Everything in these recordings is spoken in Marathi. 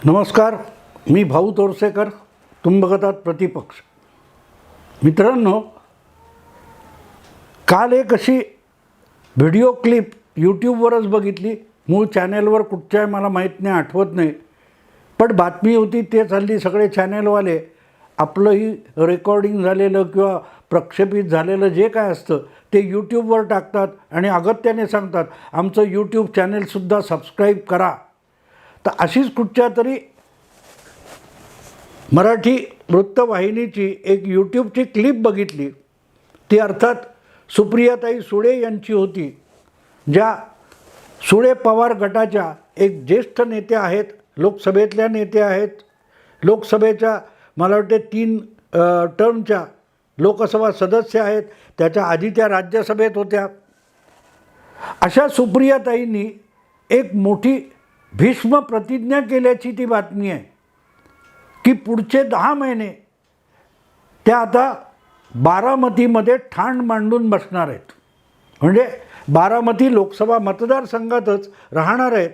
नमस्कार, मी भाऊ तोरसेकर. तुम्ही बघत आहात प्रतिपक्ष. मित्रांनो, काल एक अशी व्हिडिओ क्लिप यूट्यूबवरच बघितली. मूळ चॅनेलवर कुठच्या आहे मला माहीत नाही, आठवत नाही, पण बातमी होती. ते हल्ली सगळे चॅनेलवाले आपलंही रेकॉर्डिंग झालेलं किंवा प्रक्षेपित झालेलं जे काय असतं ते यूट्यूबवर टाकतात आणि अगत्याने सांगतात आमचं यूट्यूब चॅनेलसुद्धा सबस्क्राईब करा. तर अशीच कुठच्या तरी मराठी वृत्तवाहिनीची एक यूट्यूबची क्लिप बघितली. ती अर्थात सुप्रियाताई सुळे यांची होती, ज्या सुळे पवार गटाच्या एक ज्येष्ठ नेत्या आहेत, लोकसभेतल्या नेत्या आहेत. लोकसभेच्या मला वाटते 3 टर्मच्या लोकसभा सदस्य आहेत. त्याच्या आधी त्या राज्यसभेत होत्या. अशा सुप्रियाताईंनी एक मोठी भीष्म प्रतिज्ञा केल्याची ती बातमी आहे की पुढचे 10 महिने त्या आता बारामतीमध्ये ठाण मांडून बसणार आहेत. म्हणजे बारामती लोकसभा मतदारसंघातच राहणार आहेत.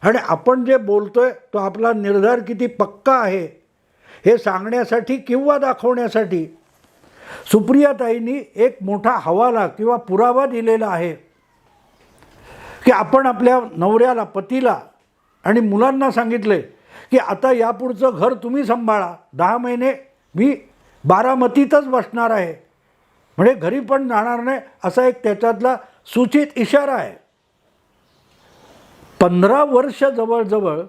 आणि आपण जे बोलतोय तो आपला निर्धार किती पक्का आहे हे सांगण्यासाठी किंवा दाखवण्यासाठी सुप्रियाताईंनी एक मोठा हवाला किंवा पुरावा दिलेला आहे की आपण आपल्या नवऱ्याला, पतीला आणि मुलांना सांगितले की आता यापुढचं घर तुम्ही सांभाळा. 10 महिने मी बारामतीतच बसणार आहे, म्हणजे घरी पण जाणार नाही, असा एक त्याच्यातला सूचित इशारा आहे. 15 वर्ष जवळजवळ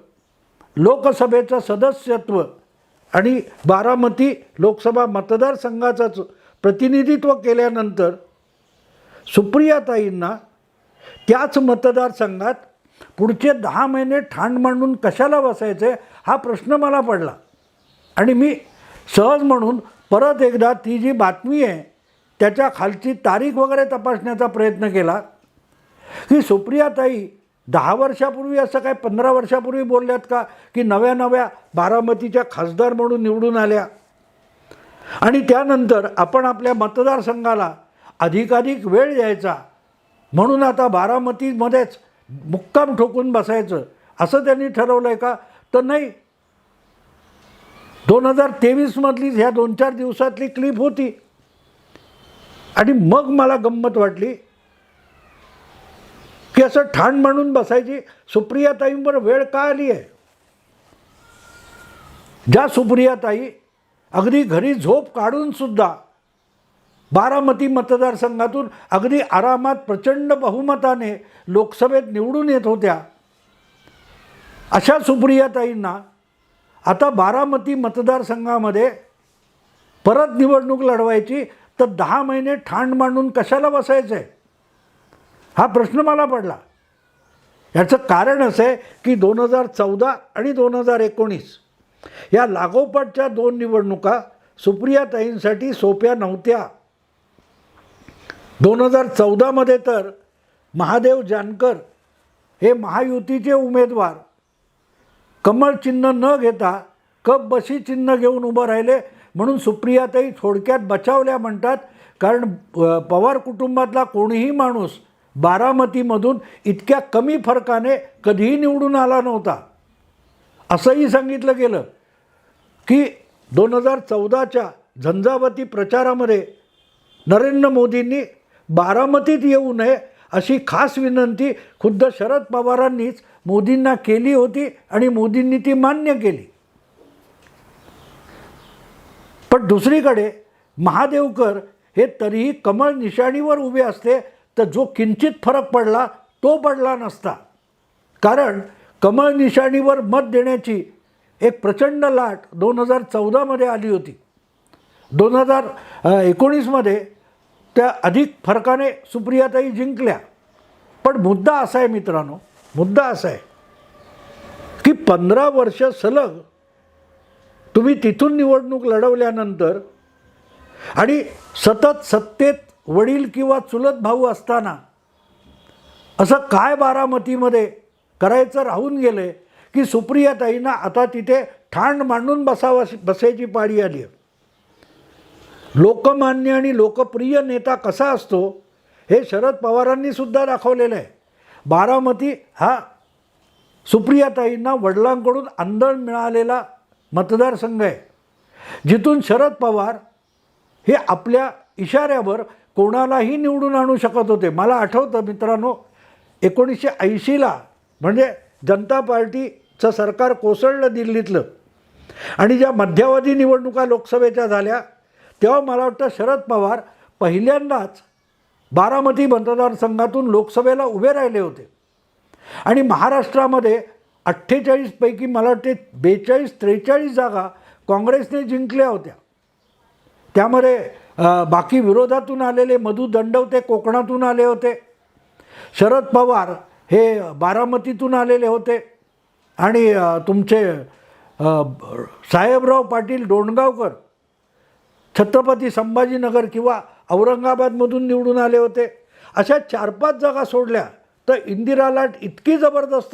लोकसभेचं सदस्यत्व आणि बारामती लोकसभा मतदारसंघाचंच प्रतिनिधित्व केल्यानंतर सुप्रियाताईंना त्याच मतदारसंघात पुढचे 10 महिने ठाण मांडून कशाला बसायचे हा प्रश्न मला पडला. आणि मी सहज म्हणून परत एकदा ती जी बातमी आहे त्याच्या खालची तारीख वगैरे तपासण्याचा प्रयत्न केला की सुप्रियाताई 10 वर्षापूर्वी असं काय 15 वर्षापूर्वी बोलल्यात का की नव्या बारामतीच्या खासदार म्हणून निवडून आल्या आणि त्यानंतर आपण आपल्या मतदारसंघाला अधिकाधिक वेळ द्यायचा म्हणून आता बारामतीमध्येच मुक्काम ठोकून बसायचं असं त्यांनी ठरवलं आहे का? तर नाही. 2023 मधली ह्या 2-4 दिवसातली क्लिप होती. आणि मग मला गंमत वाटली की असं ठाण मांडून बसायची सुप्रियाताईंवर वेळ का आली आहे. ज्या सुप्रियाताई अगदी घरी झोप काढून सुद्धा बारामती मतदारसंघातून अगदी आरामात प्रचंड बहुमताने लोकसभेत निवडून येत होत्या, अशा सुप्रियाताईंना आता बारामती मतदारसंघामध्ये परत निवडणूक लढवायची तर 10 महिने ठाण मांडून कशाला बसायचं आहे हा प्रश्न मला पडला. याचं कारण असं आहे की 2014 आणि 2019 या लागोपाठच्या 2 निवडणुका सुप्रियाताईंसाठी सोप्या नव्हत्या. 2014 तर महादेव जानकर हे महायुतीचे उमेदवार कमळ चिन्ह न घेता कपबशी चिन्ह घेऊन उभं राहिले म्हणून सुप्रियाताई थोडक्यात बचावल्या म्हणतात. कारण पवार कुटुंबातला कोणीही माणूस बारामतीमधून इतक्या कमी फरकाने कधीही निवडून आला नव्हता असंही सांगितलं गेलं की 2014च्या झंझावती प्रचारामध्ये नरेंद्र मोदींनी बारामतीत येऊ नये अशी खास विनंती खुद्द शरद पवारांनीच मोदींना केली होती आणि मोदींनी ती मान्य केली. पण दुसरीकडे महादेवकर हे तरीही कमळ निशाणीवर उभे असते तर जो किंचित फरक पडला तो पडला नसता. कारण कमळ निशाणीवर मत देण्याची एक प्रचंड लाट 2014 आली होती. 2019 त्या अधिक फरकाने सुप्रियाताई जिंकल्या. पण मुद्दा असा आहे मित्रांनो, मुद्दा असा आहे की 15 वर्ष सलग तुम्ही तिथून निवडणूक लढवल्यानंतर आणि सतत सत्तेत वडील किंवा चुलत भाऊ असताना असं काय बारामतीमध्ये करायचं राहून गेले की सुप्रियाताईंना आता तिथे ठाण मांडून बसायची पाळी आली आहे. लोकमान्य आणि लोकप्रिय नेता कसा असतो हे शरद पवारांनी सुद्धा दाखवलेलं आहे. बारामती हा सुप्रियाताईंना वडिलांकडून आंदण मिळालेला मतदारसंघ आहे, जिथून शरद पवार हे आपल्या इशाऱ्यावर कोणालाही निवडून आणू शकत होते. मला आठवतं मित्रांनो, 1980ला म्हणजे जनता पार्टीचं सरकार कोसळलं दिल्लीतलं, आणि ज्या मध्यावधी निवडणुका लोकसभेच्या झाल्या तेव्हा मला वाटतं शरद पवार पहिल्यांदाच बारामती मतदारसंघातून लोकसभेला उभे राहिले होते. आणि महाराष्ट्रामध्ये 48 पैकी मला वाटते 42-43 जागा काँग्रेसने जिंकल्या होत्या. त्यामध्ये बाकी विरोधातून आलेले मधु दंडवते कोकणातून आले होते, शरद पवार हे बारामतीतून आलेले होते, आणि तुमचे साहेबराव पाटील डोणगावकर छत्रपती संभाजीनगर किंवा औरंगाबादमधून निवडून आले होते. अशा 4-5 जागा सोडल्या तर इंदिरा लाट इतकी जबरदस्त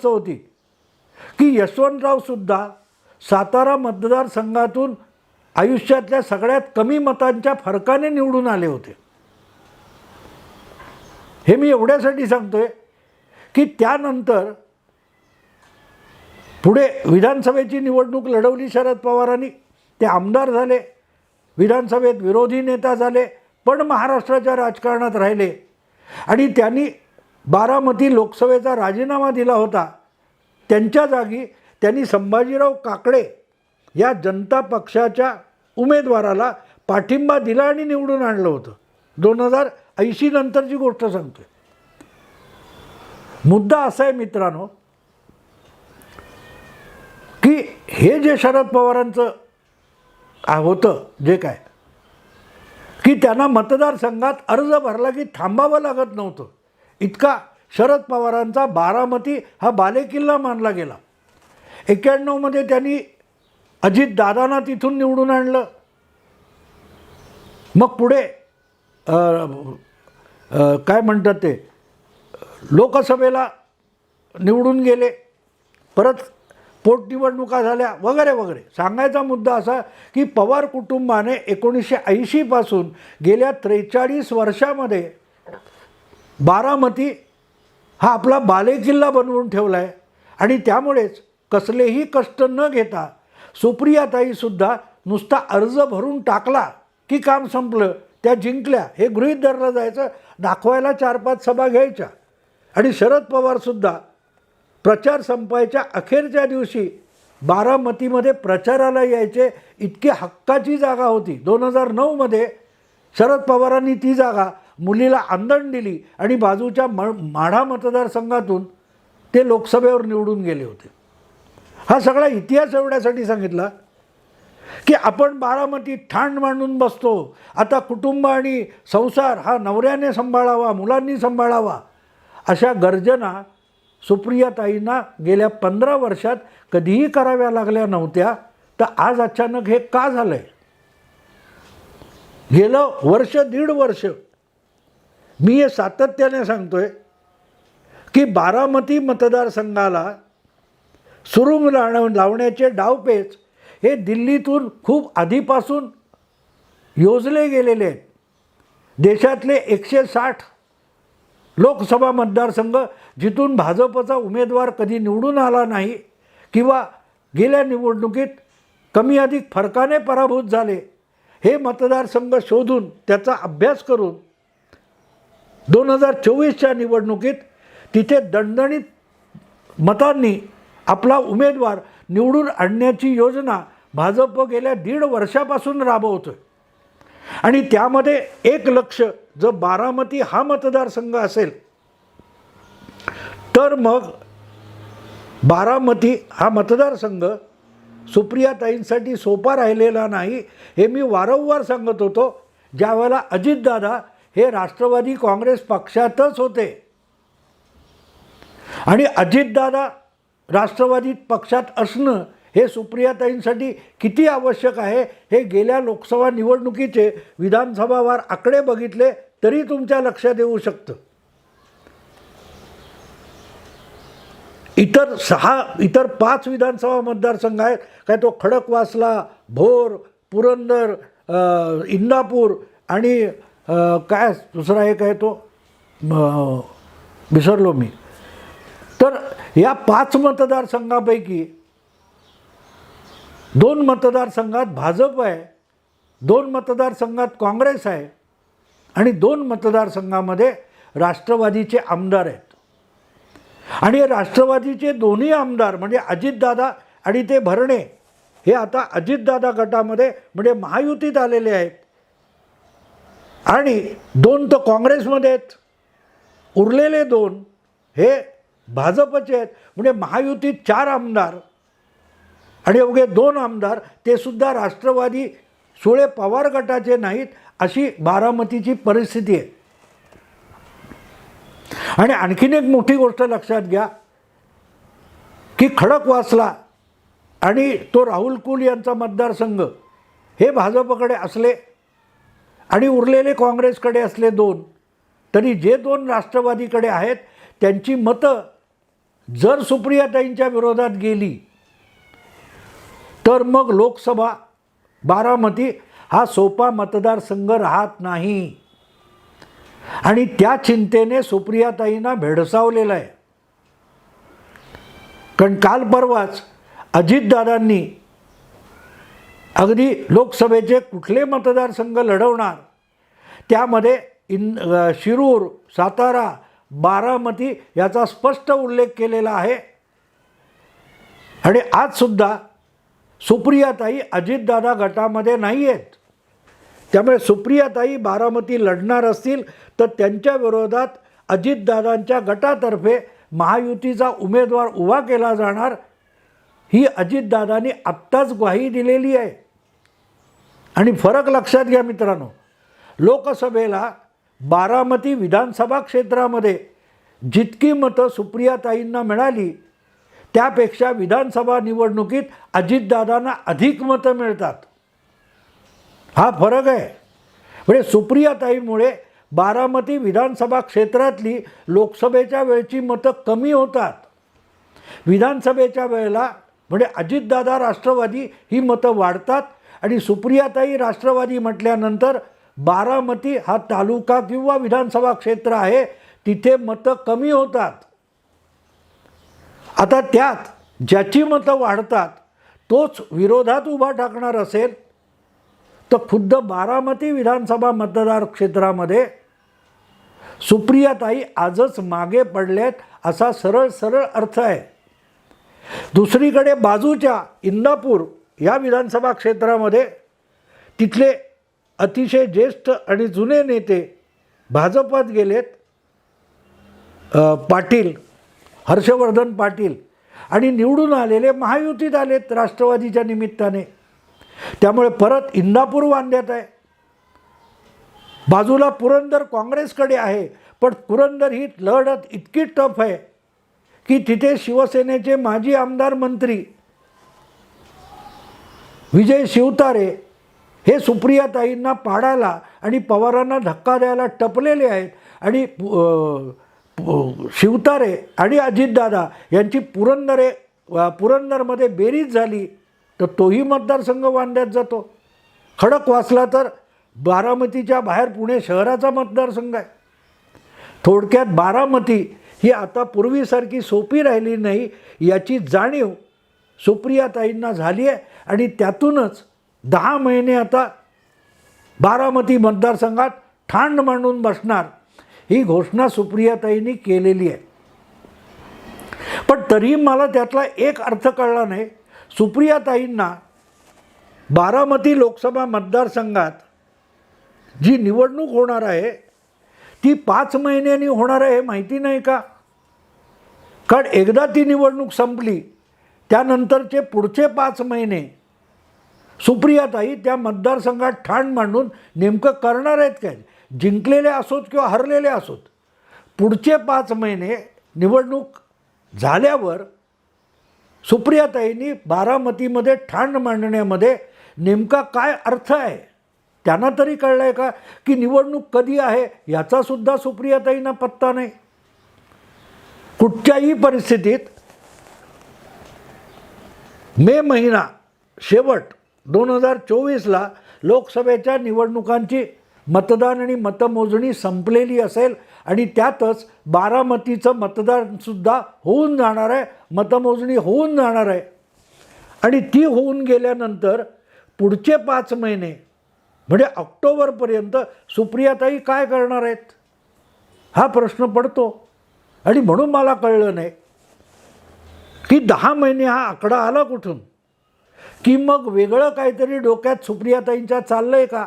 होती की यशवंतरावसुद्धा सातारा मतदारसंघातून आयुष्यातल्या सगळ्यात कमी मतांच्या फरकाने निवडून आले होते. हे मी एवढ्यासाठी सांगतोय की त्यानंतर पुढे विधानसभेची निवडणूक लढवली शरद पवारांनी, ते आमदार झाले, विधानसभेत विरोधी नेता झाले, पण महाराष्ट्राच्या राजकारणात राहिले. आणि त्यांनी बारामती लोकसभेचा राजीनामा दिला होता. त्यांच्या जागी त्यांनी संभाजीराव काकडे या जनता पक्षाच्या उमेदवाराला पाठिंबा दिला आणि निवडून आणलं होतं. 2080 नंतरची गोष्ट सांगतोय. मुद्दा असा आहे मित्रांनो की हे जे शरद पवारांचं होतं, जे काय की त्यांना मतदारसंघात अर्ज भरला की थांबावं लागत नव्हतं, इतका शरद पवारांचा बारामती हा बालेकिल्ला मानला गेला. 91मध्ये त्यांनी अजितदादांना तिथून निवडून आणलं. मग पुढे काय म्हणतात ते लोकसभेला निवडून गेले, परत पोटनिवडणुका झाल्या वगैरे वगैरे. सांगायचा मुद्दा असा की पवार कुटुंबाने 1980 पासून गेल्या 43 वर्षामध्ये बारामती हा आपला बालेकिल्ला बनवून ठेवला आहे. आणि त्यामुळेच कसलेही कष्ट न घेता सुप्रियाताईसुद्धा नुसता अर्ज भरून टाकला की काम संपलं, त्या जिंकल्या हे गृहीत धरलं जायचं, दाखवायला 4-5 सभा घ्यायच्या. आणि शरद पवारसुद्धा प्रचार संपायच्या अखेरच्या दिवशी बारामतीमध्ये प्रचाराला यायचे, इतकी हक्काची जागा होती. 2009मध्ये शरद पवारांनी ती जागा मुलीला आंदण दिली आणि बाजूच्या माढा मतदारसंघातून ते लोकसभेवर निवडून गेले होते. हा सगळा इतिहास एवढ्यासाठी सांगितला की आपण बारामतीत ठाण मांडून बसतो, आता कुटुंब आणि संसार हा नवऱ्याने सांभाळावा, मुलांनी सांभाळावा, अशा गर्जना सुप्रियाताईंना गेल्या 15 वर्षात कधीही कराव्या लागल्या नव्हत्या. तर आज अचानक हे का झालं आहे? गेलं वर्ष 1.5 वर्ष मी हे सातत्याने सांगतोय की बारामती मतदारसंघाला सुरुंग लावण्याचे डावपेच हे दिल्लीतून खूप आधीपासून योजले गेलेले आहेत. देशातले 160 लोकसभा मतदारसंघ जिथून भाजपचा उमेदवार कधी निवडून आला नाही किंवा गेल्या निवडणुकीत कमी अधिक फरकाने पराभूत झाले, हे मतदारसंघ शोधून त्याचा अभ्यास करून 2024च्या निवडणुकीत तिथे दणदणीत मतांनी आपला उमेदवार निवडून आणण्याची योजना भाजप गेल्या 1.5 वर्षापासून राबवतोय. आणि त्यामध्ये एक लक्ष जर बारामती हा मतदारसंघ असेल तर मग बारामती हा मतदारसंघ सुप्रियाताईंसाठी सोपा राहिलेला नाही. हे मी वारंवार सांगत होतो ज्यावेळेला अजितदादा हे राष्ट्रवादी काँग्रेस पक्षातच होते. आणि अजितदादा राष्ट्रवादी पक्षात असणं हे सुप्रियाताईंसाठी किती आवश्यक आहे हे गेल्या लोकसभा निवडणुकीचे विधानसभावार आकडे बघितले तरी तुमच्या लक्षात येऊ शकतं. इतर 5 विधानसभा मतदारसंघ आहेत काय, तो खडकवासला, भोर, पुरंदर, इंदापूर आणि काय दुसरा एक आहे तो विसरलो मी, तर या 5 मतदारसंघापैकी 2 मतदारसंघात भाजप आहे, 2 मतदारसंघात काँग्रेस आहे आणि 2 मतदारसंघामध्ये राष्ट्रवादीचे आमदार आहेत. आणि राष्ट्रवादीचे दोन्ही आमदार म्हणजे अजितदादा आणि ते भरणे हे आता अजितदादा गटामध्ये म्हणजे महायुतीत आलेले आहेत आणि 2 तर काँग्रेसमध्ये आहेत. उरलेले 2 हे भाजपचे आहेत. म्हणजे महायुतीत 4 आमदार आणि अवघे 2 आमदार ते सुद्धा राष्ट्रवादी सुळे पवार गटाचे नाहीत, अशी बारामतीची परिस्थिती आहे. आणि आणखीन एक मोठी गोष्ट लक्षात घ्या की खडकवासला आणि तो राहुल कुल यांचा मतदारसंघ हे भाजपकडे असले आणि उरलेले काँग्रेसकडे असले 2, तरी जे 2 राष्ट्रवादीकडे आहेत त्यांची मतं जर सुप्रियाताईंच्या विरोधात गेली तर मग लोकसभा बारामती हा सोपा मतदारसंघ राहत नाही. आणि त्या चिंतेने सुप्रियाताईंना भेडसावलेलं आहे. कारण काल परवाच अजितदादांनी अगदी लोकसभेचे कुठले मतदारसंघ लढवणार त्यामध्ये शिरूर, सातारा, बारामती याचा स्पष्ट उल्लेख केलेला आहे. आणि आजसुद्धा सुप्रियाताई अजितदादा गटामध्ये नाही आहेत. त्यामुळे सुप्रियाताई बारामती लढणार असतील तर त्यांच्या विरोधात अजितदादांच्या गटातर्फे महायुतीचा उमेदवार उभा केला जाणार, ही अजितदादांनी आत्ताच ग्वाही दिलेली आहे. आणि फरक लक्षात घ्या मित्रांनो, लोकसभेला बारामती विधानसभा क्षेत्रामध्ये जितकी मतं सुप्रियाताईंना मिळाली त्यापेक्षा विधानसभा निवडणुकीत अजितदादांना अधिक मतं मिळतात. हा फरक आहे. म्हणजे सुप्रियाताईमुळे बारामती विधानसभा क्षेत्रातली लोकसभेच्या वेळची मतं कमी होतात. विधानसभेच्या वेळेला म्हणजे अजितदादा राष्ट्रवादी ही मतं वाढतात आणि सुप्रियाताई राष्ट्रवादी म्हटल्यानंतर बारामती हा तालुका किंवा विधानसभा क्षेत्र आहे, तिथे मतं कमी होतात. आता त्यात ज्याची मतं वाढतात तोच विरोधात उभा टाकणार असेल तर खुद्द बारामती विधानसभा मतदार क्षेत्रामध्ये सुप्रियाताई आजच मागे पडलेत असा सरळ सरळ अर्थ आहे. दुसरीकडे बाजूच्या इंदापूर या विधानसभा क्षेत्रामध्ये तिथले अतिशय ज्येष्ठ आणि जुने नेते भाजपात गेलेत, पाटील, हर्षवर्धन पाटील, आणि निवडून आलेले महायुतीत आलेत राष्ट्रवादीच्या निमित्ताने. त्यामुळे परत इंदापूर वांद्यात आहे. बाजूला पुरंदर काँग्रेसकडे आहे, पण पुरंदर ही लढत इतकी टफ आहे की तिथे शिवसेनेचे माजी आमदार मंत्री विजय शिवतारे हे सुप्रियाताईंना पाडायला आणि पवारांना धक्का द्यायला टपलेले आहेत. आणि शिवतारे आणि अजितदादा यांची पुरंदरमध्ये बेरीज झाली तर तोही मतदारसंघ वांद्यात जातो. खडकवासला तर बारामतीच्या बाहेर पुणे शहराचा मतदारसंघ आहे. थोडक्यात बारामती ही आता पूर्वीसारखी सोपी राहिली नाही याची जाणीव सुप्रियाताईंना झाली आहे. आणि त्यातूनच 10 महिने आता बारामती मतदारसंघात ठाण मांडून बसणार ही घोषणा सुप्रियाताईंनी केलेली आहे. पण तरीही मला त्यातला एक अर्थ कळला नाही. सुप्रियाताईंना बारामती लोकसभा मतदारसंघात जी निवडणूक होणार आहे ती 5 महिन्यांनी होणार आहे हे माहिती नाही का? कारण एकदा ती निवडणूक संपली त्यानंतरचे पुढचे 5 महिने सुप्रियाताई त्या मतदारसंघात ठाण मांडून नेमकं करणार आहेत काय? जिंकलेले असोत किंवा हरलेले असोत, पुढचे 5 महिने निवडणूक झाल्यावर सुप्रियाताईंनी बारामतीमध्ये ठाण मांडण्यामध्ये नेमका काय अर्थ आहे त्यांना तरी कळलं आहे का? की निवडणूक कधी आहे याचासुद्धा सुप्रियाताईंना पत्ता नाही. कुठच्याही परिस्थितीत मे महिना शेवट 2024ला लोकसभेच्या निवडणुकांची मतदान आणि मतमोजणी संपलेली असेल आणि त्यातच बारामतीचं मतदानसुद्धा होऊन जाणार आहे, मतमोजणी होऊन जाणार आहे. आणि ती होऊन गेल्यानंतर पुढचे 5 महिने म्हणजे ऑक्टोबरपर्यंत सुप्रियाताई काय करणार आहेत हा प्रश्न पडतो. आणि म्हणून मला कळलं नाही की 10 महिने हा आकडा आला कुठून, की मग वेगळं काहीतरी डोक्यात सुप्रियाताईंच्या चाललं आहे का,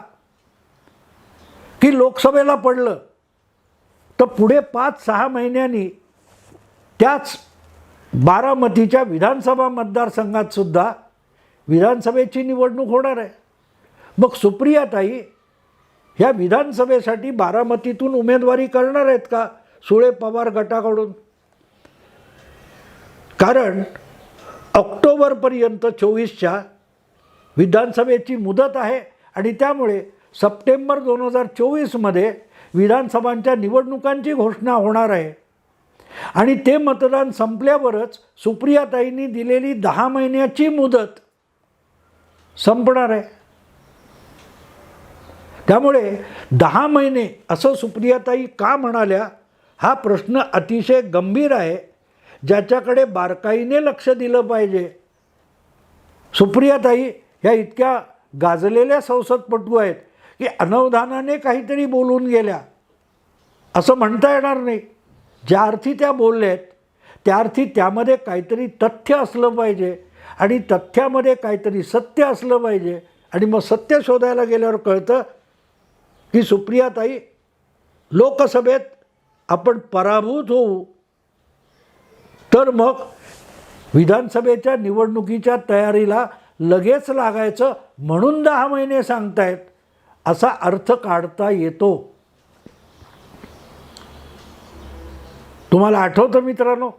की लोकसभेला पडलं तर पुढे 5-6 महिन्यांनी त्याच बारामतीच्या विधानसभा मतदारसंघात सुद्धा विधानसभेची निवडणूक होणार आहे. मग सुप्रियाताई ह्या विधानसभेसाठी बारामतीतून उमेदवारी करणार आहेत का सुळे पवार गटाकडून? कारण ऑक्टोबरपर्यंत 24च्या विधानसभेची मुदत आहे आणि त्यामुळे सप्टेंबर 2024मध्ये विधानसभांच्या निवडणुकांची घोषणा होणार आहे. आणि ते मतदान संपल्यावरच सुप्रियाताईंनी दिलेली 10 महिन्याची मुदत संपणार आहे. त्यामुळे 10 महिने असं सुप्रियाताई का म्हणाल्या हा प्रश्न अतिशय गंभीर आहे, ज्याच्याकडे बारकाईने लक्ष दिलं पाहिजे. सुप्रियाताई ह्या इतक्या गाजलेल्या संसदपटू आहेत की अनवधानाने काहीतरी बोलून गेल्या असं म्हणता येणार नाही. ज्या अर्थी त्या बोलल्या आहेत त्या अर्थी त्यामध्ये काहीतरी तथ्य असलं पाहिजे आणि तथ्यामध्ये काहीतरी सत्य असलं पाहिजे. आणि मग सत्य शोधायला गेल्यावर कळतं की सुप्रियाताई लोकसभेत आपण पराभूत होऊ तर मग विधानसभेच्या निवडणुकीच्या तयारीला लगेच लागायचं म्हणून 10 महिने सांगतायत असा अर्थ काढता येतो. तुम्हाला आठवतं मित्रांनो,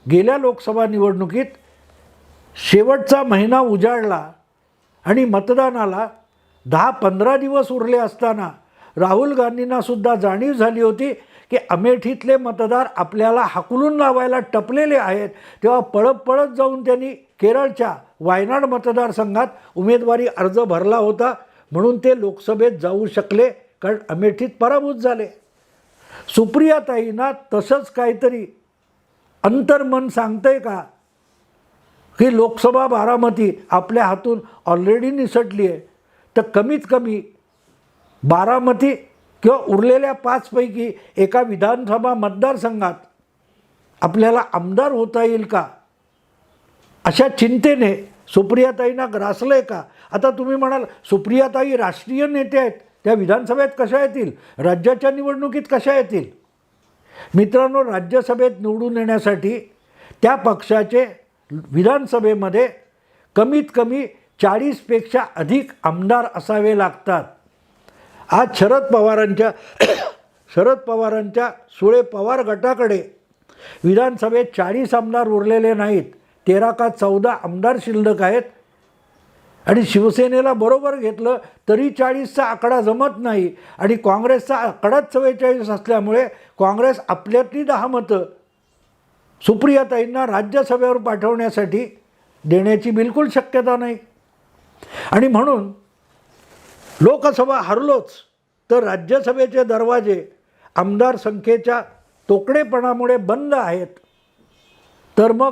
गेल्या लोकसभा निवडणुकीत शेवटचा महिना उजाडला आणि मतदानाला 10-15 दिवस उरले असताना राहुल गांधींना सुद्धा जाणीव झाली होती की अमेठीतले मतदार आपल्याला हाकलून लावायला टपलेले आहेत. तेव्हा पळत पळत जाऊन त्यांनी केरळच्या वायनाड मतदारसंघात उमेदवारी अर्ज भरला होता, म्हणून ते लोकसभेत जाऊ शकले कारण अमेठीत पराभूत झाले. सुप्रियाताईंना तसंच काहीतरी अंतर्मन सांगतंय का की लोकसभा बारामती आपल्या हातून ऑलरेडी निसटली आहे, तर कमीत कमी बारामती किंवा उरलेल्या 5 पैकी एका विधानसभा मतदारसंघात आपल्याला आमदार होता येईल का अशा चिंतेने सुप्रियाताईंना ग्रासलं आहे का? आता तुम्ही म्हणाल सुप्रियाताई राष्ट्रीय नेते आहेत, त्या विधानसभेत कशा येतील, राज्याच्या निवडणुकीत कशा येतील? मित्रांनो, राज्यसभेत निवडून येण्यासाठी त्या पक्षाचे विधानसभेमध्ये कमीत कमी 40पेक्षा अधिक आमदार असावे लागतात. आज शरद पवारांच्या सुळे पवार गटाकडे विधानसभेत 40 आमदार उरलेले नाहीत, 13 का 14 आमदार शिल्लक आहेत. आणि शिवसेनेला बरोबर घेतलं तरी 40चा आकडा जमत नाही आणि काँग्रेसचा आकडाच 44 असल्यामुळे काँग्रेस आपल्यातली 10 मतं सुप्रियाताईंना राज्यसभेवर पाठवण्यासाठी देण्याची बिलकुल शक्यता नाही. आणि म्हणून लोकसभा हरलोच तर राज्यसभेचे दरवाजे आमदार संख्येच्या तोकडेपणामुळे बंद आहेत, तर मग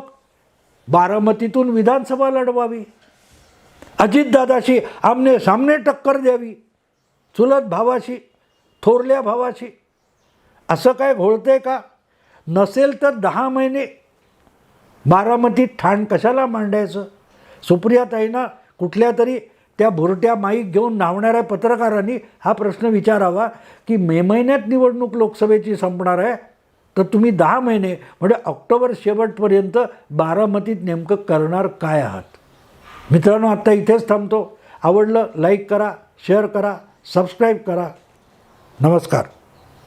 बारामतीतून विधानसभा लढवावी, अजितदादाशी आमने सामने टक्कर द्यावी, चुलत भावाशी, थोरल्या भावाशी. असं काय घोळते का? नसेल तर 10 महिने बारामतीत ठाण कशाला मांडायचं? सुप्रियाताईंना कुठल्या तरी त्या भुरट्या माईक घेऊन धावणाऱ्या पत्रकारांनी हा प्रश्न विचारावा की मे महिन्यात निवडणूक लोकसभेची संपणार आहे, तर तुम्ही 10 महिने म्हणजे ऑक्टोबर शेवटपर्यंत बारामतीत नेमकं करणार काय आहात? मित्रांनो, आत्ता इथेच थांबतो. आवडलं लाईक करा, शेअर करा, सबस्क्राईब करा. नमस्कार.